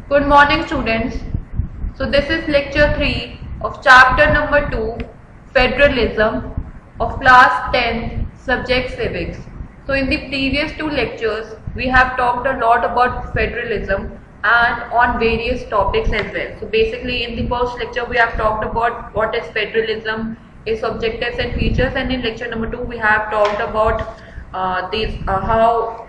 Good morning, students. So this is lecture 3 of chapter number 2, Federalism, of class 10, subject civics. So in the previous two lectures, we have talked a lot about federalism and on various topics as well. So basically in the first lecture, we have talked about what is federalism, its objectives and features, and in lecture number 2, we have talked about how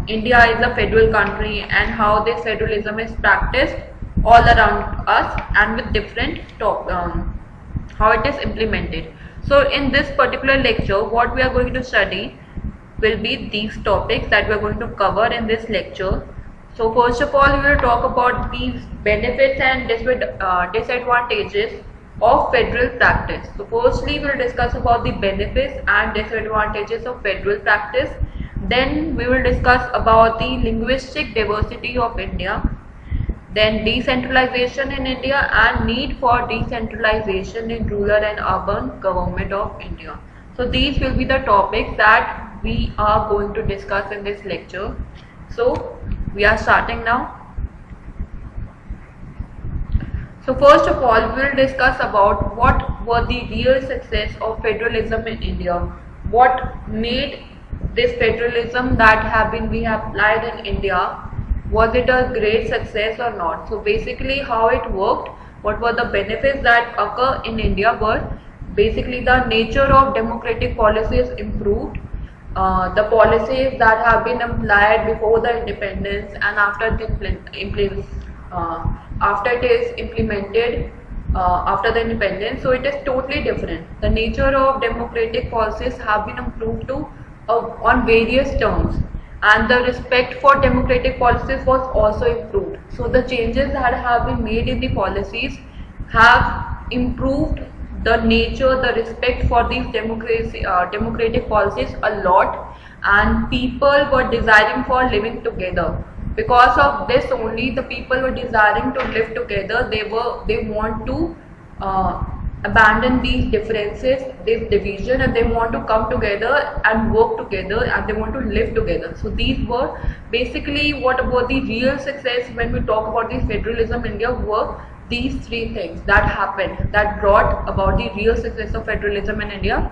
India is a federal country and how this federalism is practiced all around us and with different how it is implemented. So in this particular lecture, what we are going to study will be these topics that we are going to cover in this lecture. So first of all, we will talk about the benefits and disadvantages of federal practice. So firstly, we will discuss about the benefits and disadvantages of federal practice. Then we will discuss about the linguistic diversity of India. Then decentralization in India and need for decentralization in rural and urban government of India. So these will be the topics that we are going to discuss in this lecture. So we are starting now. So first of all, we will discuss about what were the real success of federalism in India. What made this federalism that we have applied in India, was it a great success or not? So basically how it worked, what were the benefits that occur in India were basically the nature of democratic policies improved, the policies that have been applied before the independence and after it is implemented after the independence, so it is totally different. The nature of democratic policies have been improved to on various terms, and the respect for democratic policies was also improved. So the changes that have been made in the policies have improved the nature, the respect for these democratic policies a lot, and people were desiring for living together. Because of this only, the people were desiring to live together. They want to abandon these differences, this division, and they want to come together and work together, and they want to live together. So these were basically what about the real success when we talk about the federalism in India were these three things that happened, that brought about the real success of federalism in India.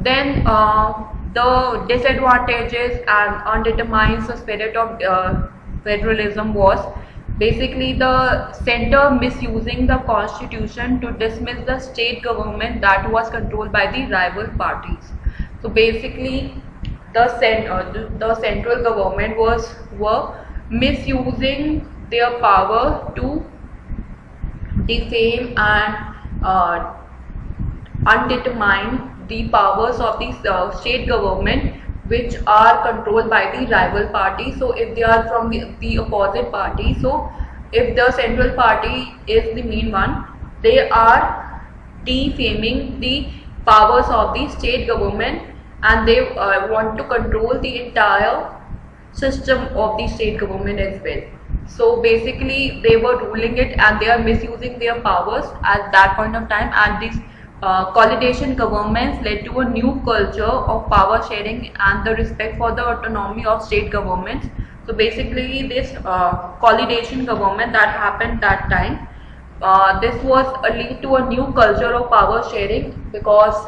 Then the disadvantages and undermines the spirit of federalism was basically the center misusing the constitution to dismiss the state government that was controlled by the rival parties. So basically the central government were misusing their power to defame and undermine the powers of the state government, which are controlled by the rival party. So if they are from the opposite party, so if the central party is the main one, they are defaming the powers of the state government, and they want to control the entire system of the state government as well. So basically they were ruling it and they are misusing their powers at that point of time, and these coalition governments led to a new culture of power sharing and the respect for the autonomy of state governments. So basically this coalition government that happened that time, this was a lead to a new culture of power sharing, because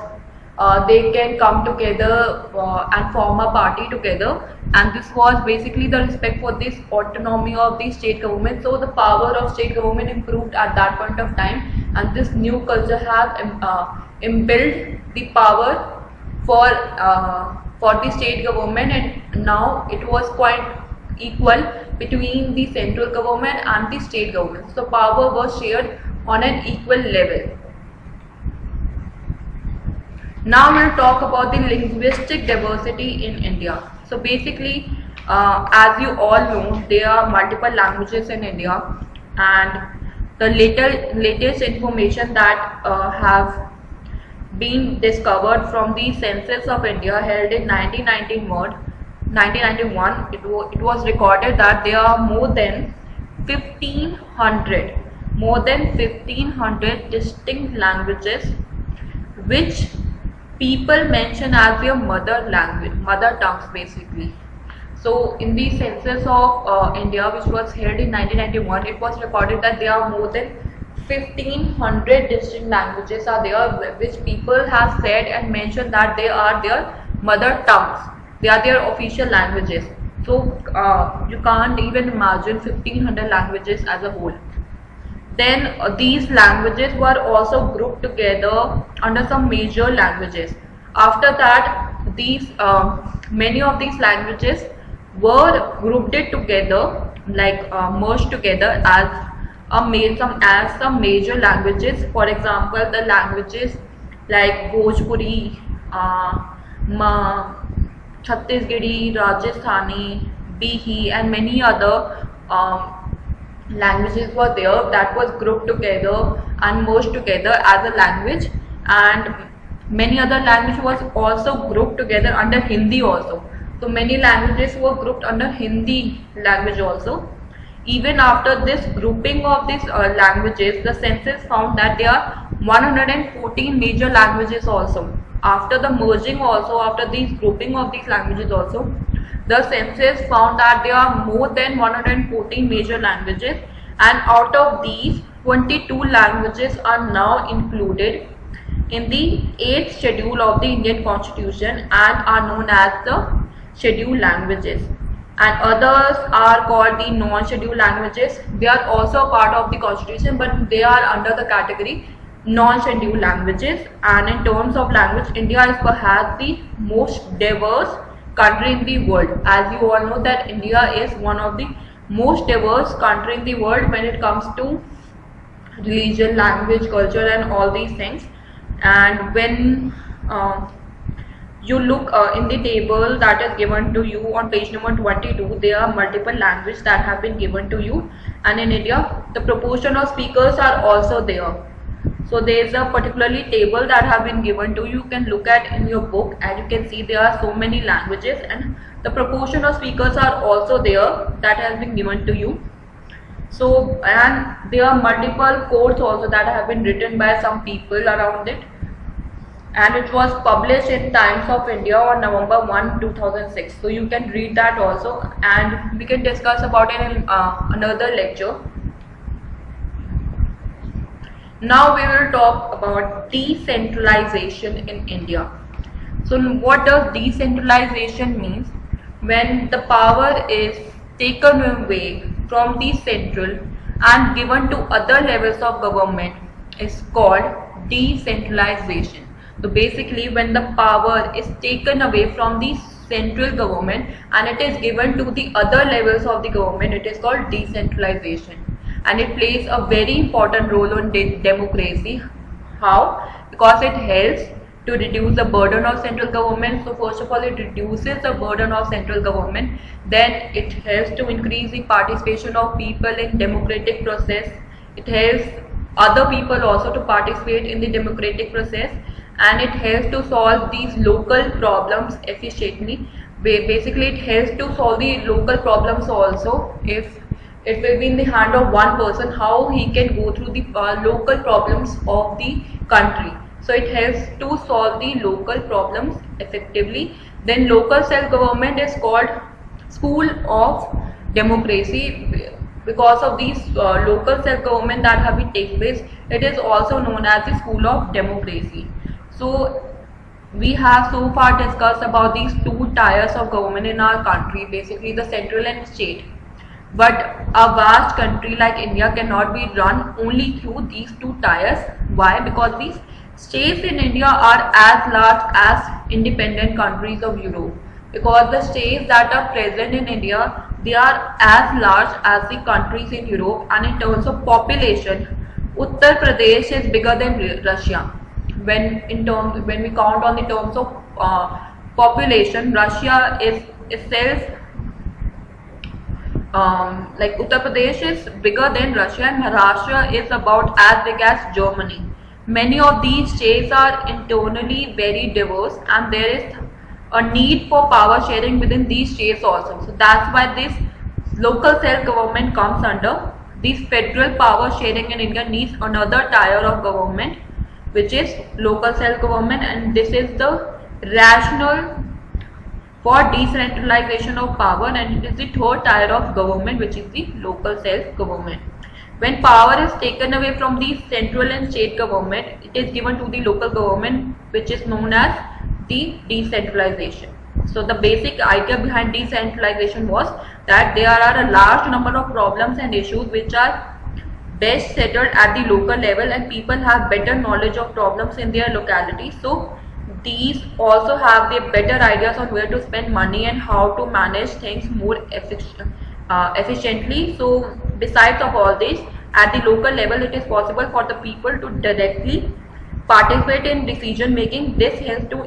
they can come together and form a party together, and this was basically the respect for this autonomy of the state government. So the power of state government improved at that point of time, and this new culture have inbuilt the power for the state government, and now it was quite equal between the central government and the state government. So power was shared on an equal level. Now we'll talk about the linguistic diversity in India. So basically, as you all know, there are multiple languages in India, and the latest information that have been discovered from the census of India held in 1991, it was recorded that there are more than 1500 distinct languages which people mention as their mother tongues basically. So in the census of India, which was held in 1991, it was recorded that there are more than 1500 distinct languages are there, which people have said and mentioned that they are their mother tongues. They are their official languages. So you can't even imagine 1500 languages as a whole. Then these languages were also grouped together under some major languages. After that, these many of these languages were grouped together, like merged together as some major languages. For example, the languages like Bhojpuri, Chhattisgarhi, Rajasthani, Bihi, and many other languages were there that was grouped together and merged together as a language, and many other language was also grouped together under Hindi also. So many languages were grouped under Hindi language also. Even after this grouping of these languages, the census found that there are 114 major languages also. After the merging also, after these grouping of these languages also, the census found that there are more than 114 major languages, and out of these, 22 languages are now included in the 8th schedule of the Indian Constitution and are known as the scheduled languages. And others are called the non-scheduled languages. They are also part of the Constitution, but they are under the category non-scheduled languages. And in terms of language, India is perhaps the most diverse country in the world. As you all know that India is one of the most diverse country in the world when it comes to religion, language, culture, and all these things. And when you look in the table that is given to you on page number 22, there are multiple languages that have been given to you, and in India the proportion of speakers are also there. So there is a particularly table that have been given to you. You can look at in your book, and you can see there are so many languages, and the proportion of speakers are also there that has been given to you. So, and there are multiple codes also that have been written by some people around it, and it was published in Times of India on November 1, 2006. So you can read that also, and we can discuss about it in another lecture. Now we will talk about decentralization in India. So what does decentralization means? When the power is taken away from the central and given to other levels of government is called decentralization. So basically, when the power is taken away from the central government and it is given to the other levels of the government, it is called decentralization. And it plays a very important role in democracy. How? Because it helps to reduce the burden of central government. So first of all, it reduces the burden of central government. Then it helps to increase the participation of people in democratic process. It helps other people also to participate in the democratic process, and it helps to solve these local problems efficiently. Basically, it helps to solve the local problems also. If it will be in the hand of one person, how he can go through the local problems of the country. So it helps to solve the local problems effectively. Then local self-government is called school of democracy. Because of these local self-government that have been take place, it is also known as the school of democracy. So we have so far discussed about these two tiers of government in our country, basically the central and state. But a vast country like India cannot be run only through these two tiers. Why? Because these states in India are as large as independent countries of Europe. Because the states that are present in India, they are as large as the countries in Europe, and in terms of population, Uttar Pradesh is bigger than Russia. When we count on the terms of population, Russia is itself like Uttar Pradesh is bigger than Russia, and Maharashtra is about as big as Germany. Many of these states are internally very diverse, and there is a need for power sharing within these states also. So that's why this local self-government comes under. This federal power sharing in India needs another tier of government, which is local self-government, and this is the rational for decentralization of power, and it is the third tier of government, which is the local self-government. When power is taken away from the central and state government, it is given to the local government, which is known as the decentralization. So the basic idea behind decentralization was that there are a large number of problems and issues which are best settled at the local level, and people have better knowledge of problems in their locality. So these also have the better ideas on where to spend money and how to manage things more efficiently. So besides of all this, at the local level, it is possible for the people to directly participate in decision making. This helps to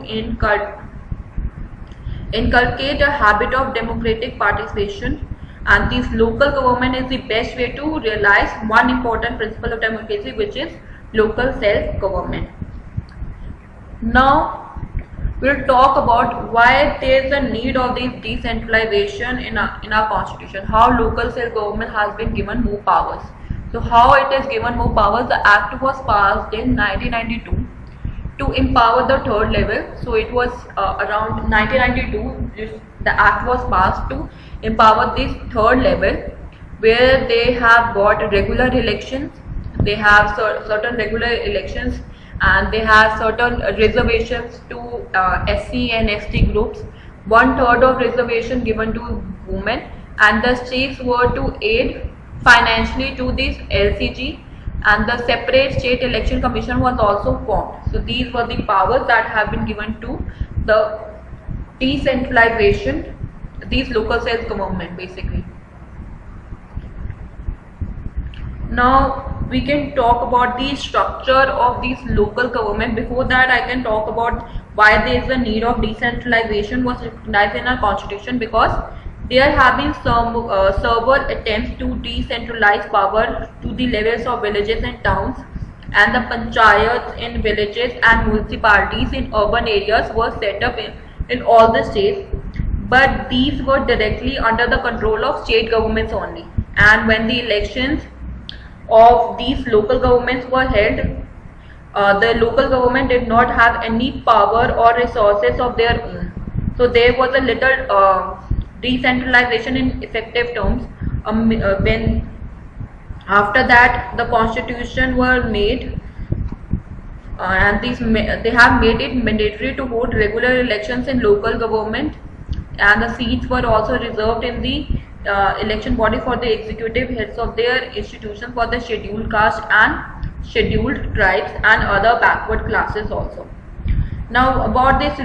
inculcate a habit of democratic participation, and this local government is the best way to realize one important principle of democracy, which is local self-government. Now we'll talk about why there is a need of this decentralization in our constitution, how local self-government has been given more powers. So how it is given more powers? The act was passed in 1992 to empower the third level. So it was around 1992 the act was passed to empower this third level, where they have got regular elections, they have certain regular elections, and they have certain reservations to SC and ST groups, 1/3 of reservation given to women, and the states were to aid financially to this LCG, and the separate state election commission was also formed. So these were the powers that have been given to the decentralization, these local self-government basically. Now we can talk about the structure of these local government. Before that, I can talk about why there is a need of decentralization was recognized in our constitution, because there have been several attempts to decentralize power to the levels of villages and towns, and the panchayats in villages and municipalities in urban areas were set up in all the states, but these were directly under the control of state governments only. And when the elections of these local governments were held, the local government did not have any power or resources of their own. So there was a little decentralization in effective terms. When after that the constitution were made, and they have made it mandatory to hold regular elections in local government, and the seats were also reserved in the election body for the executive heads of their institutions for the scheduled caste and scheduled tribes and other backward classes also. Now about this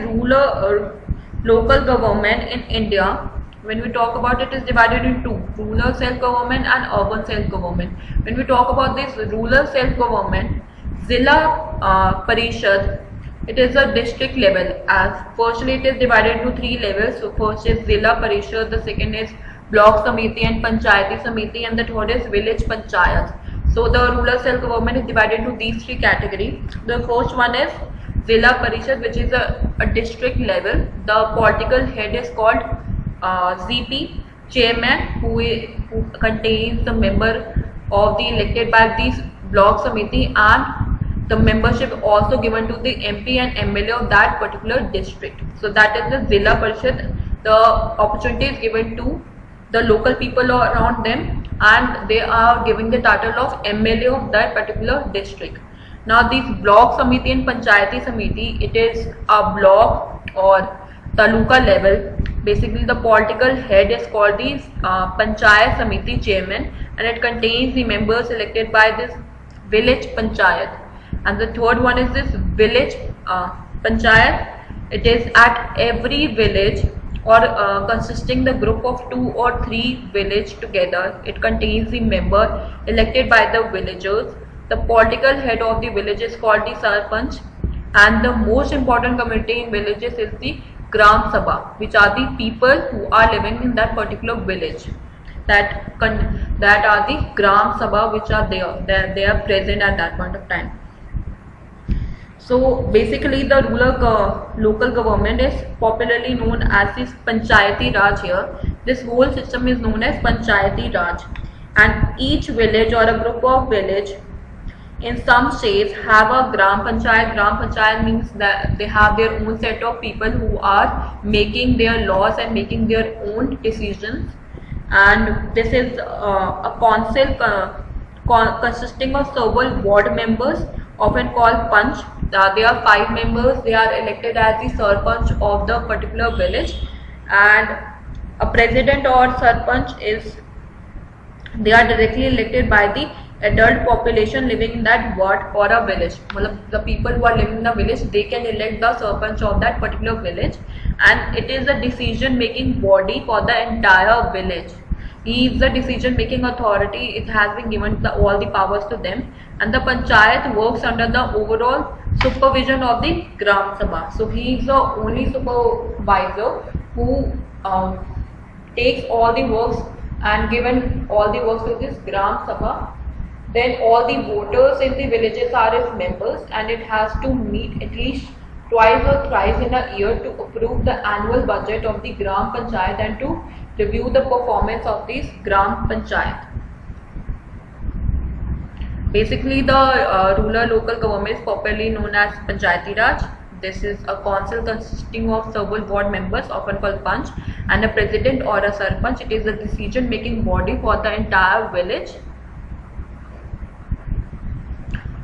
local government in India, when we talk about it is divided into rural self-government and urban self-government. When we talk about this rural self-government, Zilla Parishad, it is a district level. As firstly it is divided into 3 levels. So first is Zilla Parishad, the second is Block Samiti and Panchayati Samiti, and the third is Village Panchayat. So the rural self-government is divided into these 3 categories. The first one is Zilla Parishad, which is a district level. The political head is called ZP, chairman, who contains the member of the elected by these Block Samiti, and the membership also given to the MP and MLA of that particular district. So that is the Zilla Parishad. The opportunity is given to the local people around them, and they are giving the title of MLA of that particular district. Now these Block Samiti and Panchayati Samiti, it is a block or taluka level. Basically the political head is called the Panchayat Samiti chairman, and it contains the members elected by this village panchayat. And the third one is this village panchayat. It is at every village or consisting the group of 2 or 3 village together. It contains the member elected by the villagers. The political head of the village is called the Sarpanch, and the most important community in villages is the Gram Sabha, which are the people who are living in that particular village. That are the Gram Sabha, which are there. They are present at that point of time. So basically the local government is popularly known as this Panchayati Raj here. This whole system is known as Panchayati Raj, and each village or a group of village in some states have a gram panchayat. Gram panchayat means that they have their own set of people who are making their laws and making their own decisions. And this is a council consisting of several ward members, often called panch. They are 5 members. They are elected as the sarpanch of the particular village, and a president or sarpanch is, they are directly elected by the adult population living in that ward or a village. The people who are living in the village, they can elect the sarpanch of that particular village, and it is a decision making body for the entire village. He is the decision making authority. It has been given all the powers to them, and the panchayat works under the overall supervision of the Gram Sabha. So he is the only supervisor who takes all the works and given all the works to this Gram Sabha. Then all the voters in the villages are its members, and it has to meet at least twice or thrice in a year to approve the annual budget of the Gram Panchayat and to review the performance of this Gram Panchayat. Basically, the rural local government is popularly known as Panchayati Raj. This is a council consisting of several ward members, often called panch, and a president or a sarpanch. It is a decision making body for the entire village.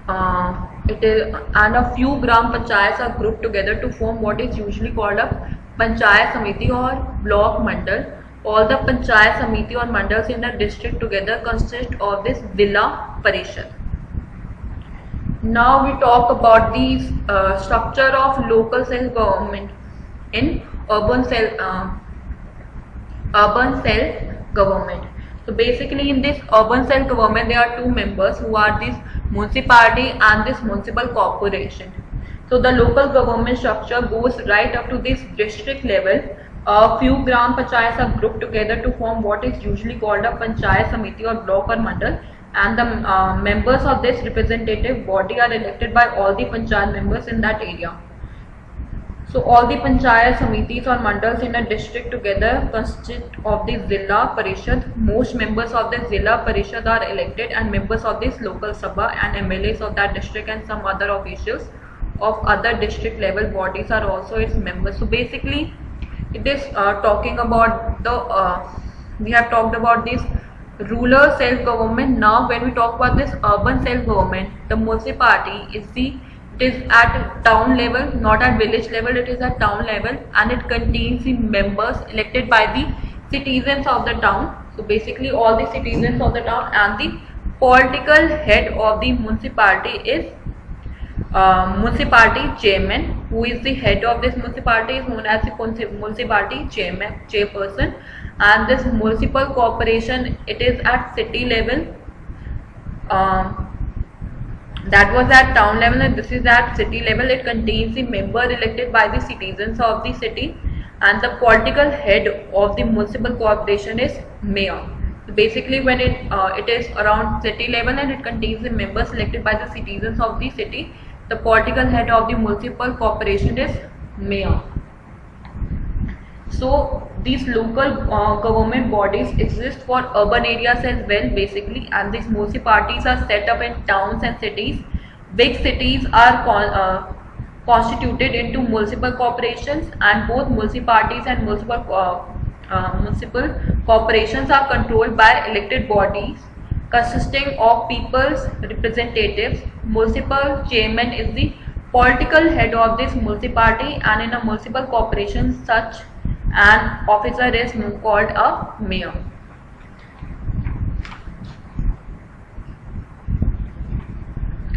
And a few gram panchayats are grouped together to form what is usually called a panchayat samiti or block mandal. All the panchayat samiti or mandals in the district together consist of this Zilla Parishad. Now we talk about the structure of local self-government in urban self-government. So basically, in this urban self-government, there are 2 members who are this municipality and this municipal corporation. So the local government structure goes right up to this district level. A few gram panchayats are grouped together to form what is usually called a panchayat samiti or block or mandal, and the members of this representative body are elected by all the panchayat members in that area. So all the panchayat samitis or mandals in a district together consist of the Zilla Parishad. Most members of the Zilla Parishad are elected, and members of this local sabha and MLAs of that district and some other officials of other district level bodies are also its members. So basically, it is talking about the we have talked about this rural self-government. Now when we talk about this urban self-government, the municipality is it is at town level, not at village level. It is at town level, and it contains the members elected by the citizens of the town. So basically all the citizens of the town, and the political head of the municipality is municipality chairman. Who is the head of this municipality is known as the municipality chairperson. And this municipal corporation, it is at city level. That was at town level, and this is at city level. It contains the member elected by the citizens of the city, and the political head of the municipal corporation is mayor. So basically, when it is around city level and it contains the members elected by the citizens of the city, the political head of the municipal corporation is mayor. So these local government bodies exist for urban areas as well, basically, and these municipalities are set up in towns and cities. Big cities are constituted into municipal corporations, and both municipalities and municipal corporations are controlled by elected bodies consisting of people's representatives. Municipal chairman is the political head of this municipality, and in a municipal corporation such an officer is called a mayor.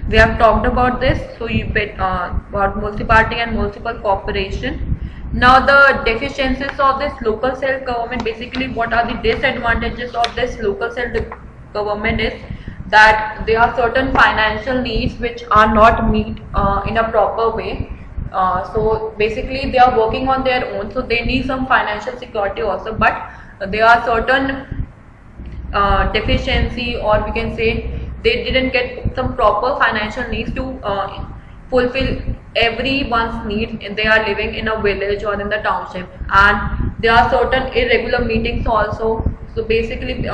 We have talked about this, so you bet about municipality and municipal corporation. Now the deficiencies of this local self-government, basically what are the disadvantages of this local self-government is that there are certain financial needs which are not met in a proper way. So basically they are working on their own, so they need some financial security also, but there are certain deficiency, or we can say they didn't get some proper financial needs to fulfill everyone's needs. They are living in a village or in the township, and there are certain irregular meetings also. So basically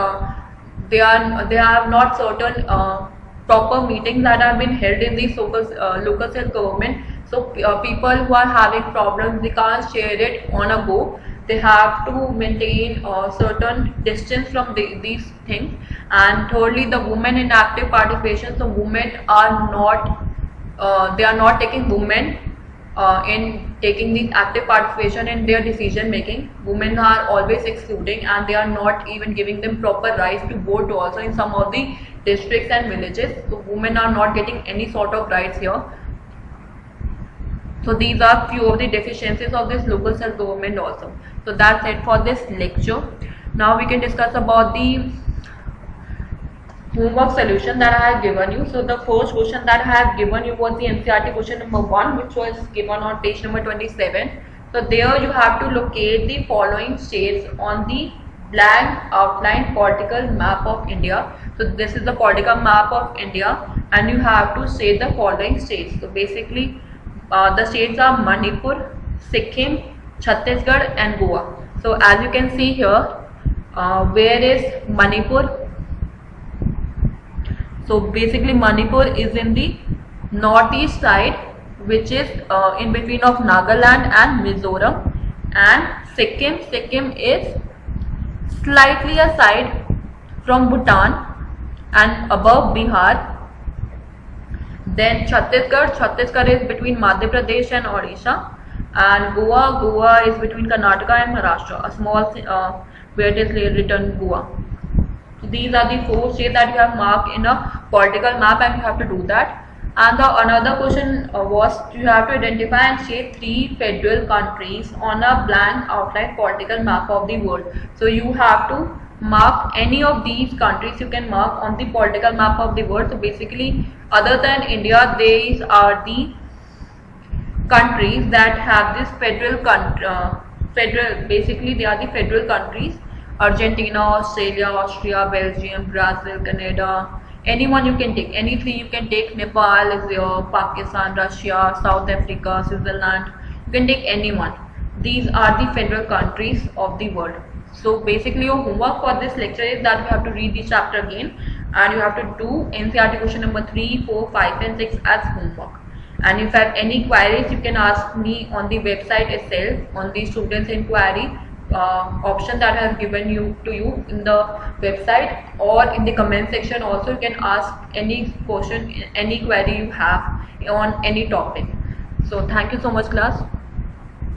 they have not certain proper meetings that have been held in these local self-government. So people who are having problems, they can't share it on a go. They have to maintain a certain distance from these things. And thirdly, the women in active participation. So women are not, they are not taking women in taking the active participation in their decision making. Women are always excluding, and they are not even giving them proper rights to vote also in some of the districts and villages. So women are not getting any sort of rights here. So these are few of the deficiencies of this local self-government also. So that's it for this lecture. Now we can discuss about the homework solution that I have given you. So the first question that I have given you was the NCERT question number 1, which was given on page number 27. So there you have to locate the following states on the blank outline political map of India. So this is the political map of India, and you have to say the following states. So basically the states are Manipur, Sikkim, Chhattisgarh and Goa. So as you can see here, where is Manipur? So basically Manipur is in the northeast side, which is in between of Nagaland and Mizoram. And Sikkim is slightly aside from Bhutan and above Bihar. Then Chhattisgarh is between Madhya Pradesh and Odisha, and Goa is between Karnataka and Maharashtra, a small where it is written Goa. So these are the 4 states that you have marked in a political map, and you have to do that. And the another question was you have to identify and shape 3 federal countries on a blank outline political map of the world. So you have to mark any of these countries you can mark on the political map of the world. So basically, other than India, these are the countries that have this basically they are the federal countries: Argentina, Australia, Austria, Belgium, Brazil, Canada. Anyone you can take, any 3 you can take. Nepal is there, Pakistan, Russia, South Africa, Switzerland. You can take anyone. These are the federal countries of the world. So basically your homework for this lecture is that you have to read the chapter again, and you have to do NCERT question number 3, 4, 5 and 6 as homework. And if you have any queries, you can ask me on the website itself, on the students inquiry option that I have given to you in the website, or in the comment section also. You can ask any question, any query you have on any topic. So thank you so much class.